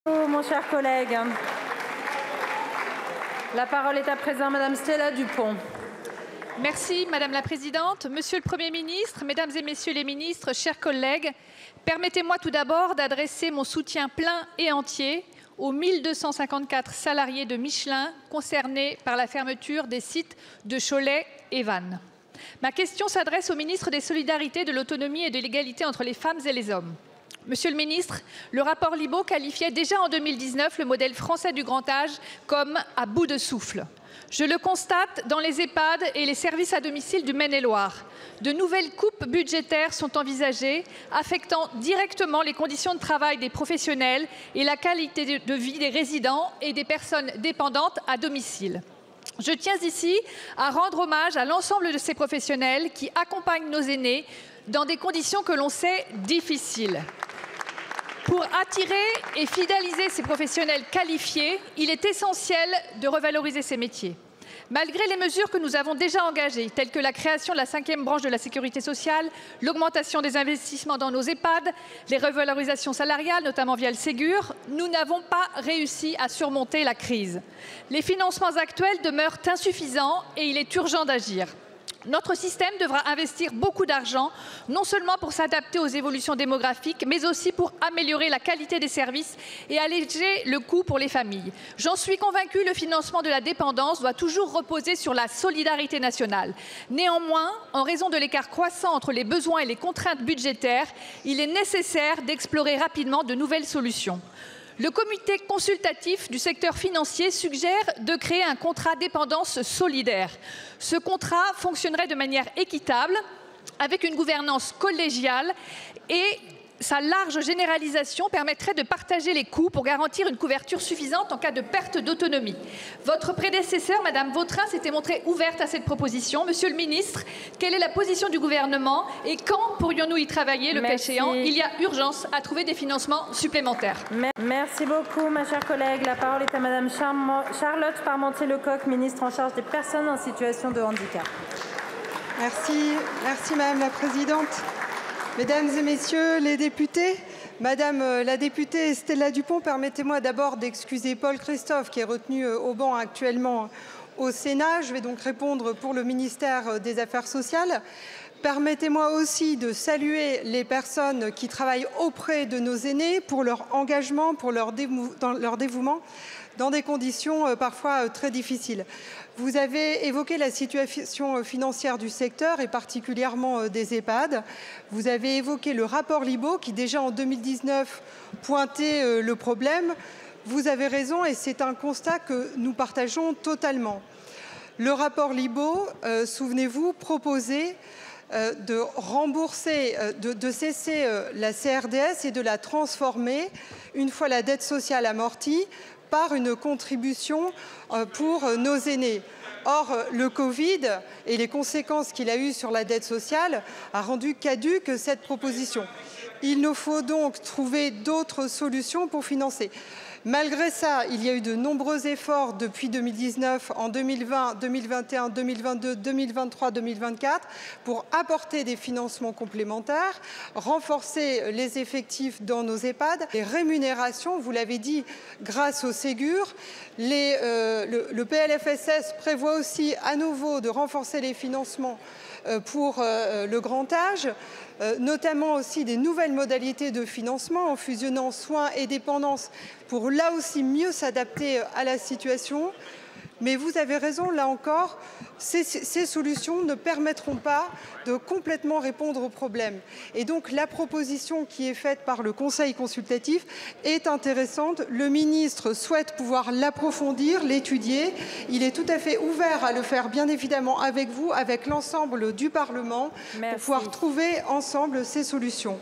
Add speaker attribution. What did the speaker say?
Speaker 1: Mon cher collègue. La parole est à présent Madame Stella Dupont.
Speaker 2: Merci Madame la Présidente. Monsieur le Premier ministre, Mesdames et Messieurs les ministres, chers collègues, permettez-moi tout d'abord d'adresser mon soutien plein et entier aux 1254 salariés de Michelin concernés par la fermeture des sites de Cholet et Vannes. Ma question s'adresse au ministre des Solidarités, de l'Autonomie et de l'Égalité entre les femmes et les hommes. Monsieur le ministre, le rapport Libault qualifiait déjà en 2019 le modèle français du grand âge comme à bout de souffle. Je le constate dans les EHPAD et les services à domicile du Maine-et-Loire. De nouvelles coupes budgétaires sont envisagées, affectant directement les conditions de travail des professionnels et la qualité de vie des résidents et des personnes dépendantes à domicile. Je tiens ici à rendre hommage à l'ensemble de ces professionnels qui accompagnent nos aînés dans des conditions que l'on sait difficiles. Pour attirer et fidéliser ces professionnels qualifiés, il est essentiel de revaloriser ces métiers. Malgré les mesures que nous avons déjà engagées, telles que la création de la 5e branche de la sécurité sociale, l'augmentation des investissements dans nos EHPAD, les revalorisations salariales, notamment via le Ségur, nous n'avons pas réussi à surmonter la crise. Les financements actuels demeurent insuffisants et il est urgent d'agir. Notre système devra investir beaucoup d'argent, non seulement pour s'adapter aux évolutions démographiques, mais aussi pour améliorer la qualité des services et alléger le coût pour les familles. J'en suis convaincue, le financement de la dépendance doit toujours reposer sur la solidarité nationale. Néanmoins, en raison de l'écart croissant entre les besoins et les contraintes budgétaires, il est nécessaire d'explorer rapidement de nouvelles solutions. Le comité consultatif du secteur financier suggère de créer un contrat dépendance solidaire. Ce contrat fonctionnerait de manière équitable, avec une gouvernance collégiale et sa large généralisation permettrait de partager les coûts pour garantir une couverture suffisante en cas de perte d'autonomie. Votre prédécesseur, Madame Vautrin, s'était montrée ouverte à cette proposition. Monsieur le ministre, quelle est la position du gouvernement et quand pourrions-nous y travailler, le cas échéant? Il y a urgence à trouver des financements supplémentaires.
Speaker 1: Merci beaucoup, ma chère collègue. La parole est à Madame Charlotte Parmentier-Lecocq, ministre en charge des personnes en situation de handicap.
Speaker 3: Merci Madame la Présidente. Mesdames et Messieurs les députés, Madame la députée Stella Dupont, permettez-moi d'abord d'excuser Paul Christophe qui est retenu au banc actuellement au Sénat. Je vais donc répondre pour le ministère des Affaires sociales. Permettez-moi aussi de saluer les personnes qui travaillent auprès de nos aînés pour leur engagement, pour leur dévouement, dans des conditions parfois très difficiles. Vous avez évoqué la situation financière du secteur et particulièrement des EHPAD. Vous avez évoqué le rapport Libault qui déjà en 2019 pointait le problème. Vous avez raison et c'est un constat que nous partageons totalement. Le rapport Libault, souvenez-vous, proposait de rembourser, de cesser la CRDS et de la transformer, une fois la dette sociale amortie, par une contribution pour nos aînés. Or, le Covid et les conséquences qu'il a eues sur la dette sociale a rendu caduque cette proposition. Il nous faut donc trouver d'autres solutions pour financer. Malgré ça, il y a eu de nombreux efforts depuis 2019, en 2020, 2021, 2022, 2023, 2024 pour apporter des financements complémentaires, renforcer les effectifs dans nos EHPAD, les rémunérations, vous l'avez dit, grâce au Ségur. Le PLFSS prévoit aussi à nouveau de renforcer les financements pour le grand âge, notamment aussi des nouvelles modalités de financement en fusionnant soins et dépendance pour là aussi mieux s'adapter à la situation. Mais vous avez raison, là encore, ces solutions ne permettront pas de complètement répondre aux problèmes. Et donc la proposition qui est faite par le Conseil consultatif est intéressante. Le ministre souhaite pouvoir l'approfondir, l'étudier. Il est tout à fait ouvert à le faire, bien évidemment, avec vous, avec l'ensemble du Parlement, pour pouvoir trouver ensemble ces solutions.